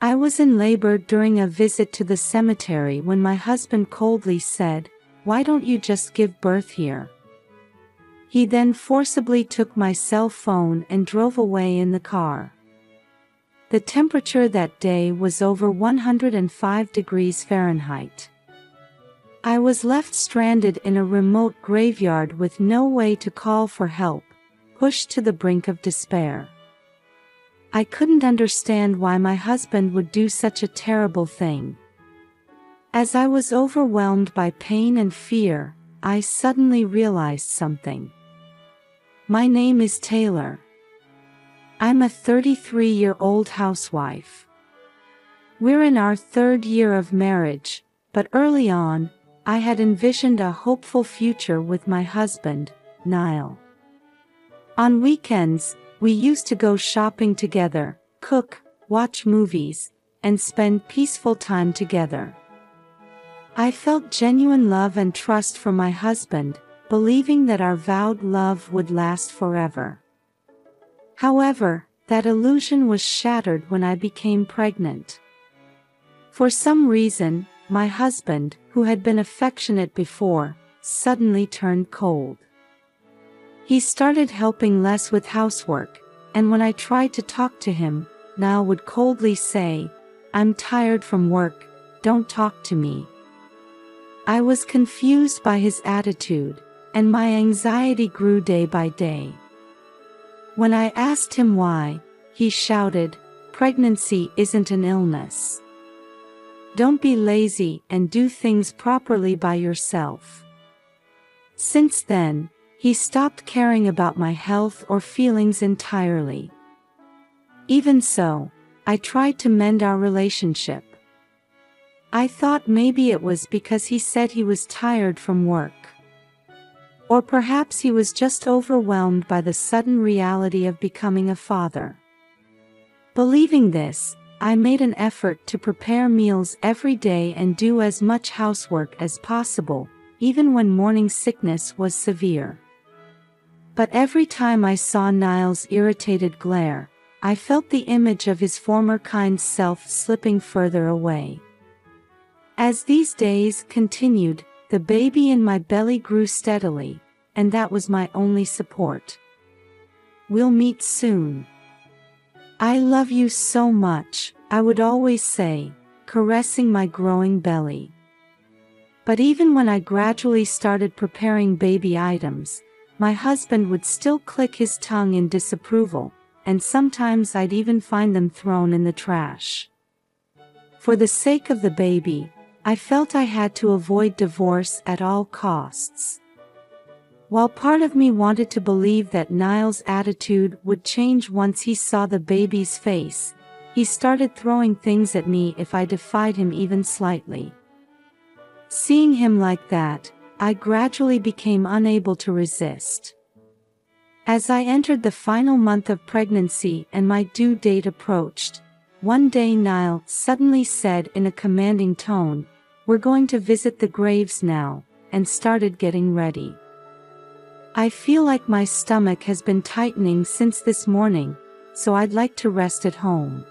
I was in labor during a visit to the cemetery when my husband coldly said, "Why don't you just give birth here?" He then forcibly took my cell phone and drove away in the car. The temperature that day was over 105 degrees Fahrenheit. I was left stranded in a remote graveyard with no way to call for help, pushed to the brink of despair. I couldn't understand why my husband would do such a terrible thing. As I was overwhelmed by pain and fear, I suddenly realized something. My name is Taylor. I'm a 33-year-old housewife. We're in our 3rd year of marriage, but early on, I had envisioned a hopeful future with my husband, Niall. On weekends, we used to go shopping together, cook, watch movies, and spend peaceful time together. I felt genuine love and trust for my husband, believing that our vowed love would last forever. However, that illusion was shattered when I became pregnant. For some reason, my husband, who had been affectionate before, suddenly turned cold. He started helping less with housework, and when I tried to talk to him, Niall would coldly say, "I'm tired from work, don't talk to me." I was confused by his attitude, and my anxiety grew day by day. When I asked him why, he shouted, "Pregnancy isn't an illness. Don't be lazy and do things properly by yourself." Since then, he stopped caring about my health or feelings entirely. Even so, I tried to mend our relationship. I thought maybe it was because he said he was tired from work. Or perhaps he was just overwhelmed by the sudden reality of becoming a father. Believing this, I made an effort to prepare meals every day and do as much housework as possible, even when morning sickness was severe. But every time I saw Niall's irritated glare, I felt the image of his former kind self slipping further away. As these days continued, the baby in my belly grew steadily, and that was my only support. "We'll meet soon. I love you so much," I would always say, caressing my growing belly. But even when I gradually started preparing baby items, my husband would still click his tongue in disapproval, and sometimes I'd even find them thrown in the trash. For the sake of the baby, I felt I had to avoid divorce at all costs. While part of me wanted to believe that Niall's attitude would change once he saw the baby's face, he started throwing things at me if I defied him even slightly. Seeing him like that, I gradually became unable to resist. As I entered the final month of pregnancy and my due date approached, one day Niall suddenly said in a commanding tone, "We're going to visit the graves now," and started getting ready. "I feel like my stomach has been tightening since this morning, so I'd like to rest at home,"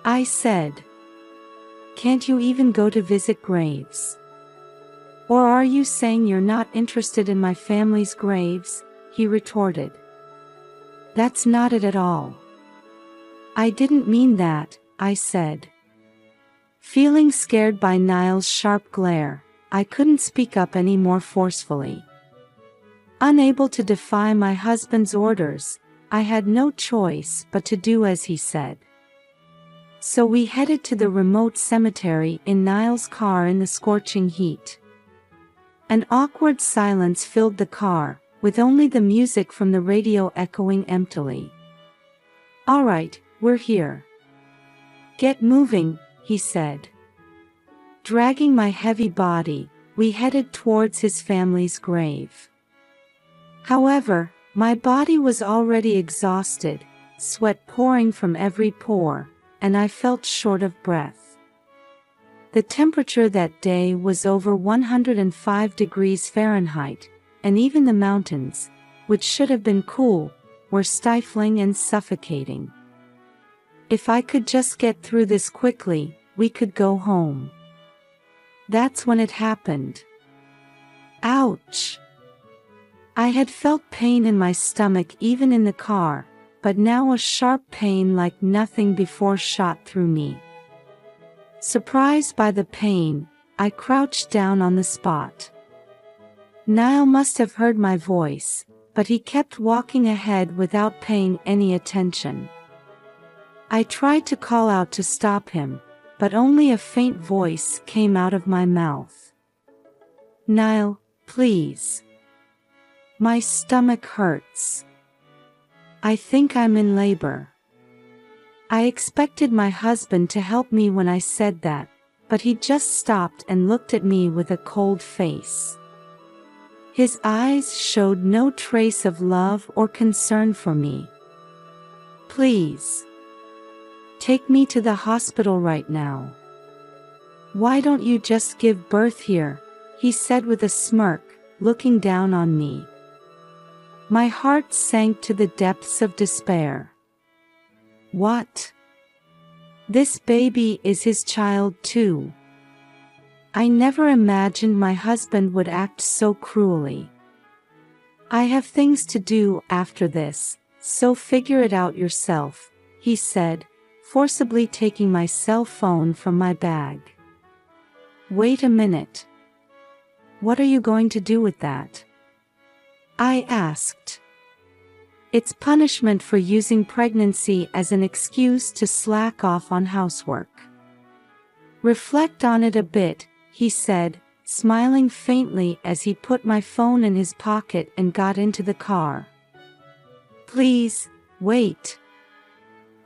I said. "Can't you even go to visit graves? Or are you saying you're not interested in my family's graves?" he retorted. "That's not it at all. I didn't mean that," I said. Feeling scared by Niall's sharp glare, I couldn't speak up any more forcefully. Unable to defy my husband's orders, I had no choice but to do as he said. So we headed to the remote cemetery in Niall's car in the scorching heat. An awkward silence filled the car, with only the music from the radio echoing emptily. "All right, we're here. Get moving," he said. Dragging my heavy body, we headed towards his family's grave. However, my body was already exhausted, sweat pouring from every pore, and I felt short of breath. The temperature that day was over 105 degrees Fahrenheit, and even the mountains, which should have been cool, were stifling and suffocating. If I could just get through this quickly, we could go home. That's when it happened. Ouch! I had felt pain in my stomach even in the car, but now a sharp pain like nothing before shot through me. Surprised by the pain, I crouched down on the spot. Niall must have heard my voice, but he kept walking ahead without paying any attention. I tried to call out to stop him, but only a faint voice came out of my mouth. Niall, please. My stomach hurts. I think I'm in labor. I expected my husband to help me when I said that, but he just stopped and looked at me with a cold face. His eyes showed no trace of love or concern for me. Please. Take me to the hospital right now. Why don't you just give birth here? He said with a smirk, looking down on me. My heart sank to the depths of despair. What? This baby is his child too. I never imagined my husband would act so cruelly. I have things to do after this, so figure it out yourself, he said, forcibly taking my cell phone from my bag. Wait a minute. What are you going to do with that? I asked. It's punishment for using pregnancy as an excuse to slack off on housework. Reflect on it a bit, he said, smiling faintly as he put my phone in his pocket and got into the car. Please, wait.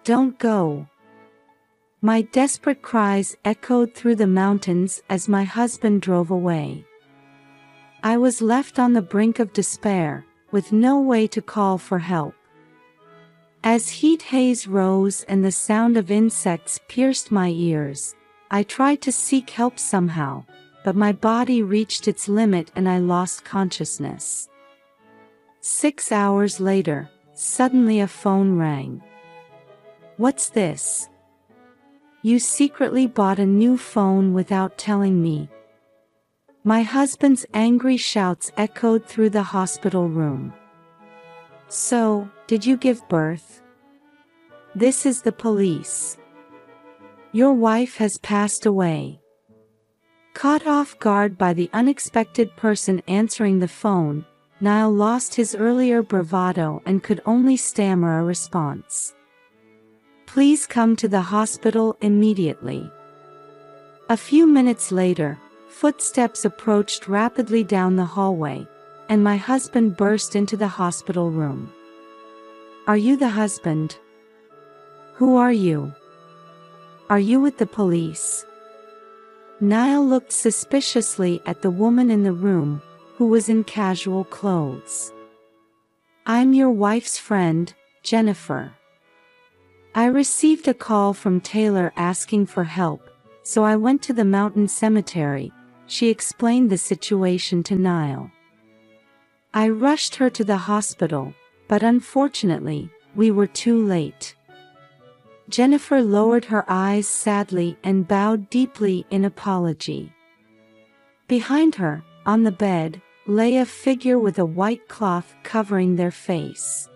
Don't go. My desperate cries echoed through the mountains as my husband drove away. I was left on the brink of despair, with no way to call for help. As heat haze rose and the sound of insects pierced my ears, I tried to seek help somehow, but my body reached its limit and I lost consciousness. 6 hours later, suddenly a phone rang. What's this? You secretly bought a new phone without telling me. My husband's angry shouts echoed through the hospital room. So, did you give birth? This is the police. Your wife has passed away. Caught off guard by the unexpected person answering the phone, Niall lost his earlier bravado and could only stammer a response. Please come to the hospital immediately. A few minutes later, footsteps approached rapidly down the hallway, and my husband burst into the hospital room. Are you the husband? Who are you? Are you with the police? Niall looked suspiciously at the woman in the room, who was in casual clothes. I'm your wife's friend, Jennifer. I received a call from Taylor asking for help, so I went to the mountain cemetery. She explained the situation to Niall. I rushed her to the hospital, but unfortunately, we were too late. Jennifer lowered her eyes sadly and bowed deeply in apology. Behind her, on the bed, lay a figure with a white cloth covering their face.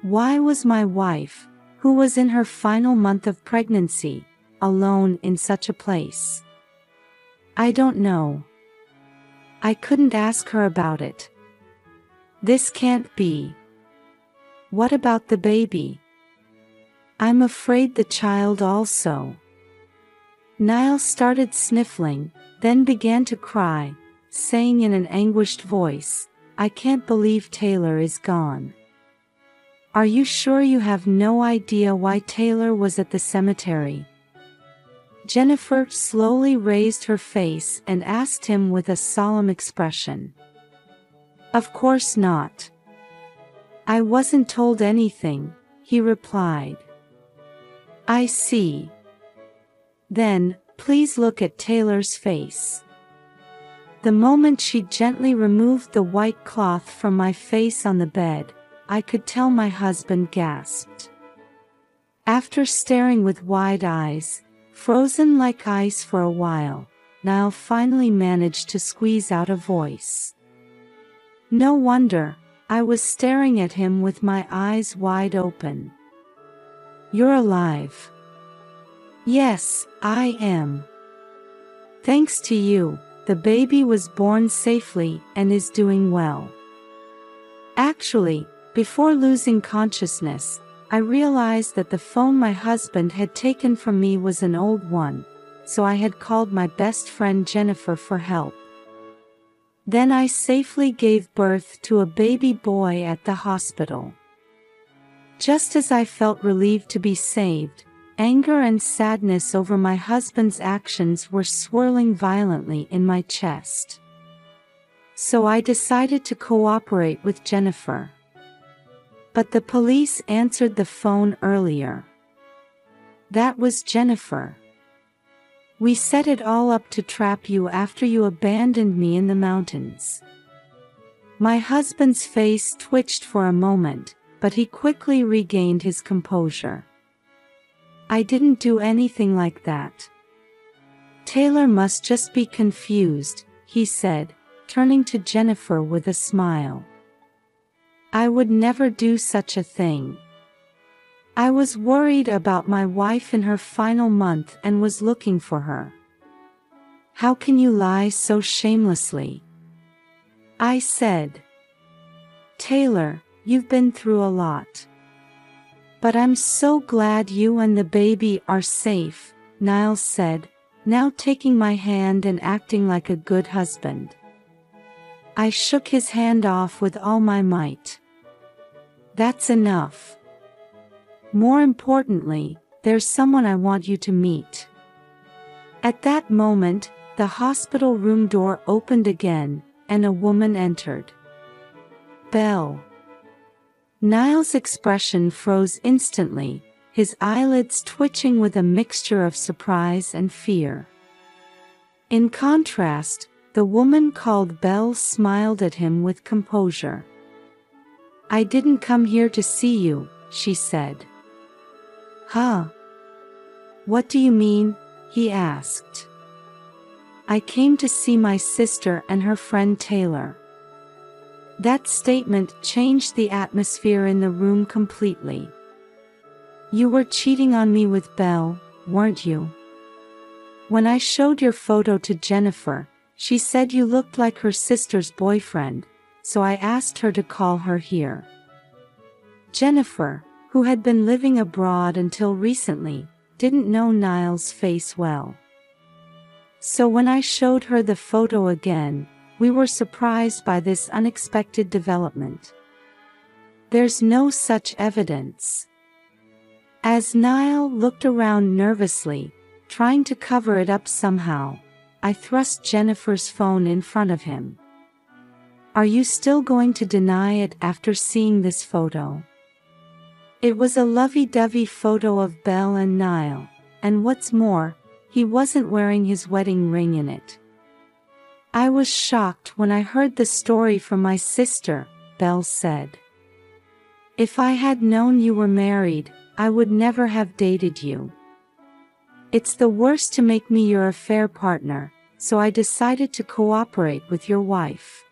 Why was my wife, who was in her final month of pregnancy, alone in such a place? I don't know. I couldn't ask her about it. This can't be. What about the baby? I'm afraid the child also. Niall started sniffling, then began to cry, saying in an anguished voice, I can't believe Taylor is gone. Are you sure you have no idea why Taylor was at the cemetery? Jennifer slowly raised her face and asked him with a solemn expression. Of course not. I wasn't told anything, he replied. I see. Then, please look at Taylor's face. The moment she gently removed the white cloth from my face on the bed, I could tell my husband gasped. After staring with wide eyes, frozen like ice for a while, Niall finally managed to squeeze out a voice. No wonder, I was staring at him with my eyes wide open. You're alive. Yes, I am. Thanks to you, the baby was born safely and is doing well. Actually, before losing consciousness, I realized that the phone my husband had taken from me was an old one, so I had called my best friend Jennifer for help. Then I safely gave birth to a baby boy at the hospital. Just as I felt relieved to be saved, anger and sadness over my husband's actions were swirling violently in my chest. So I decided to cooperate with Jennifer. But the police answered the phone earlier. That was Jennifer. We set it all up to trap you after you abandoned me in the mountains. My husband's face twitched for a moment, but he quickly regained his composure. I didn't do anything like that. Taylor must just be confused, he said, turning to Jennifer with a smile. I would never do such a thing. I was worried about my wife in her final month and was looking for her. How can you lie so shamelessly? I said. Taylor, you've been through a lot. But I'm so glad you and the baby are safe, Niall said, now taking my hand and acting like a good husband. I shook his hand off with all my might. That's enough. More importantly, there's someone I want you to meet. At that moment, the hospital room door opened again, and a woman entered. Belle. Niall's expression froze instantly, his eyelids twitching with a mixture of surprise and fear. In contrast, the woman called Belle smiled at him with composure. I didn't come here to see you, she said. Huh? What do you mean? He asked. I came to see my sister and her friend Taylor. That statement changed the atmosphere in the room completely. You were cheating on me with Belle, weren't you? When I showed your photo to Jennifer, she said you looked like her sister's boyfriend, so I asked her to call her here. Jennifer, who had been living abroad until recently, didn't know Niall's face well. So when I showed her the photo again, we were surprised by this unexpected development. There's no such evidence. As Niall looked around nervously, trying to cover it up somehow, I thrust Jennifer's phone in front of him. Are you still going to deny it after seeing this photo? It was a lovey-dovey photo of Belle and Niall, and what's more, he wasn't wearing his wedding ring in it. I was shocked when I heard the story from my sister, Belle said. If I had known you were married, I would never have dated you. It's the worst to make me your affair partner, so I decided to cooperate with your wife.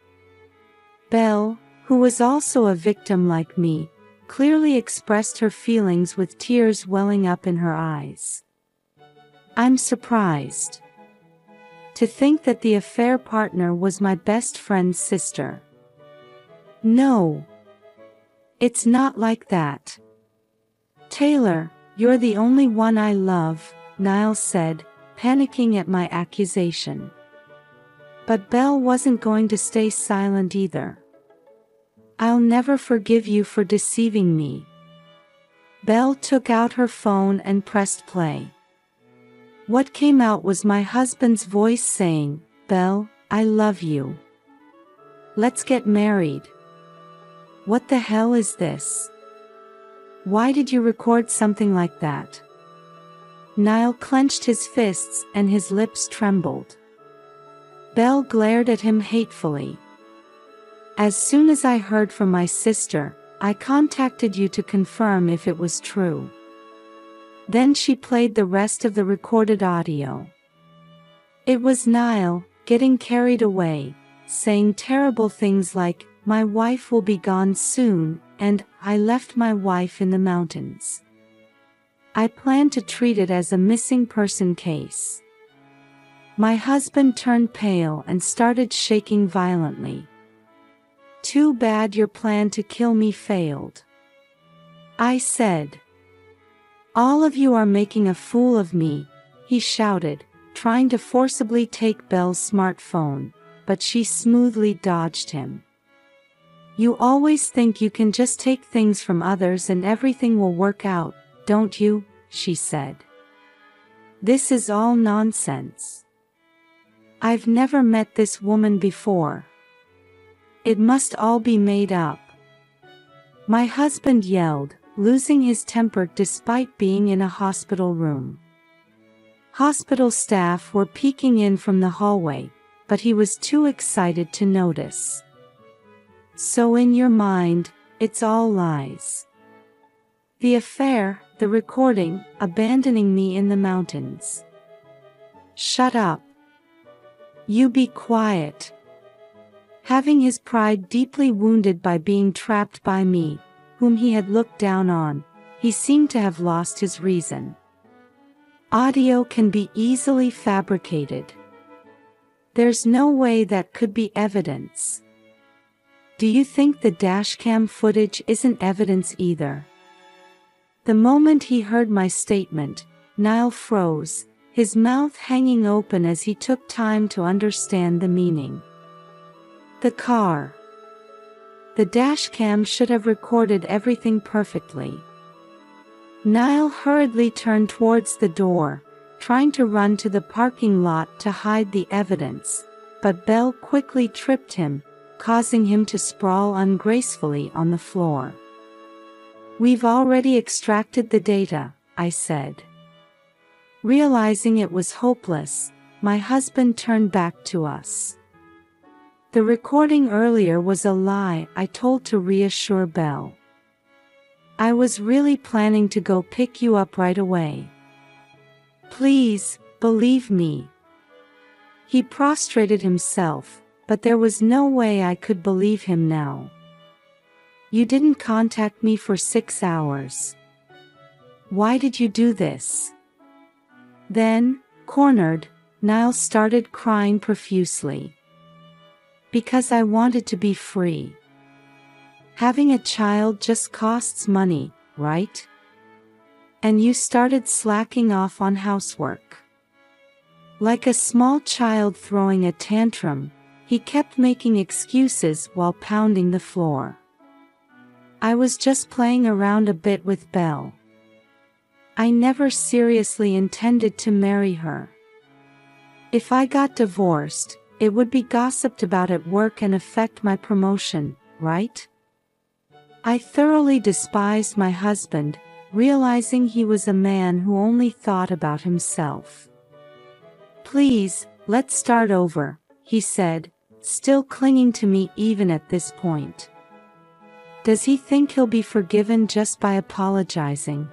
Belle, who was also a victim like me, clearly expressed her feelings with tears welling up in her eyes. I'm surprised. To think that the affair partner was my best friend's sister. No. It's not like that. Taylor, you're the only one I love, Niall said, panicking at my accusation. But Belle wasn't going to stay silent either. I'll never forgive you for deceiving me. Belle took out her phone and pressed play. What came out was my husband's voice saying, Belle, I love you. Let's get married. What the hell is this? Why did you record something like that? Niall clenched his fists and his lips trembled. Belle glared at him hatefully. As soon as I heard from my sister, I contacted you to confirm if it was true. Then she played the rest of the recorded audio. It was Niall, getting carried away, saying terrible things like, "My wife will be gone soon," and "I left my wife in the mountains." I planned to treat it as a missing person case. My husband turned pale and started shaking violently. "Too bad your plan to kill me failed," I said. "All of you are making a fool of me," he shouted, trying to forcibly take Belle's smartphone, but she smoothly dodged him. "You always think you can just take things from others and everything will work out, don't you?" she said. "This is all nonsense. I've never met this woman before. It must all be made up," my husband yelled, losing his temper despite being in a hospital room. Hospital staff were peeking in from the hallway, but he was too excited to notice. "So in your mind, it's all lies. The affair, the recording, abandoning me in the mountains." "Shut up. You be quiet." Having his pride deeply wounded by being trapped by me, whom he had looked down on, he seemed to have lost his reason. Audio can be easily fabricated. There's no way that could be evidence. Do you think the dashcam footage isn't evidence either? The moment he heard my statement, Niall froze, his mouth hanging open as he took time to understand the meaning. The car. The dashcam should have recorded everything perfectly. Niall hurriedly turned towards the door, trying to run to the parking lot to hide the evidence, but Belle quickly tripped him, causing him to sprawl ungracefully on the floor. "We've already extracted the data," I said. Realizing it was hopeless, my husband turned back to us. "The recording earlier was a lie," I told to reassure Belle. "I was really planning to go pick you up right away. Please, believe me." He prostrated himself, but there was no way I could believe him now. "You didn't contact me for 6 hours. Why did you do this?" Then, cornered, Niall started crying profusely. "Because I wanted to be free. Having a child just costs money, right? And you started slacking off on housework." Like a small child throwing a tantrum, he kept making excuses while pounding the floor. "I was just playing around a bit with Belle. I never seriously intended to marry her. If I got divorced, it would be gossiped about at work and affect my promotion, right?" I thoroughly despised my husband, realizing he was a man who only thought about himself. "Please, let's start over," he said, still clinging to me even at this point. "Does he think he'll be forgiven just by apologizing?"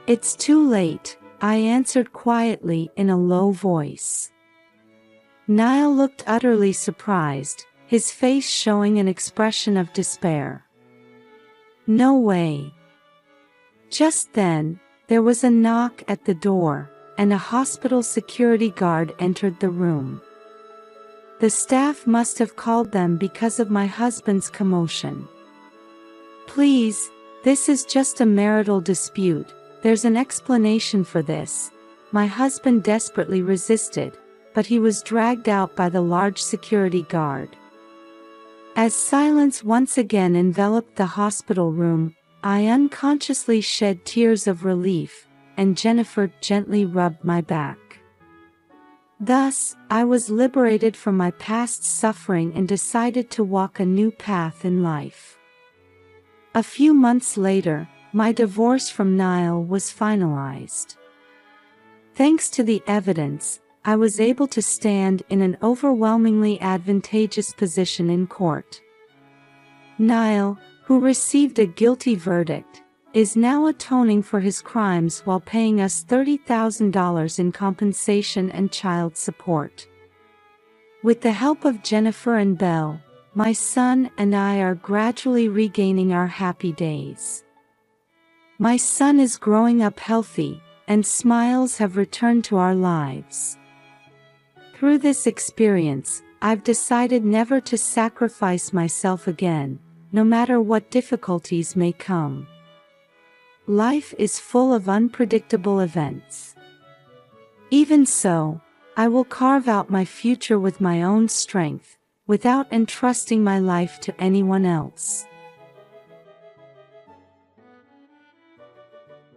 "It's too late," I answered quietly in a low voice. Niall looked utterly surprised, his face showing an expression of despair. "No way." Just then, there was a knock at the door, and a hospital security guard entered the room. The staff must have called them because of my husband's commotion. "Please, this is just a marital dispute, there's an explanation for this," my husband desperately resisted, but he was dragged out by the large security guard. As silence once again enveloped the hospital room, I unconsciously shed tears of relief, and Jennifer gently rubbed my back. Thus, I was liberated from my past suffering and decided to walk a new path in life. A few months later, my divorce from Niall was finalized. Thanks to the evidence, I was able to stand in an overwhelmingly advantageous position in court. Niall, who received a guilty verdict, is now atoning for his crimes while paying us $30,000 in compensation and child support. With the help of Jennifer and Belle, my son and I are gradually regaining our happy days. My son is growing up healthy, and smiles have returned to our lives. Through this experience, I've decided never to sacrifice myself again, no matter what difficulties may come. Life is full of unpredictable events. Even so, I will carve out my future with my own strength, without entrusting my life to anyone else.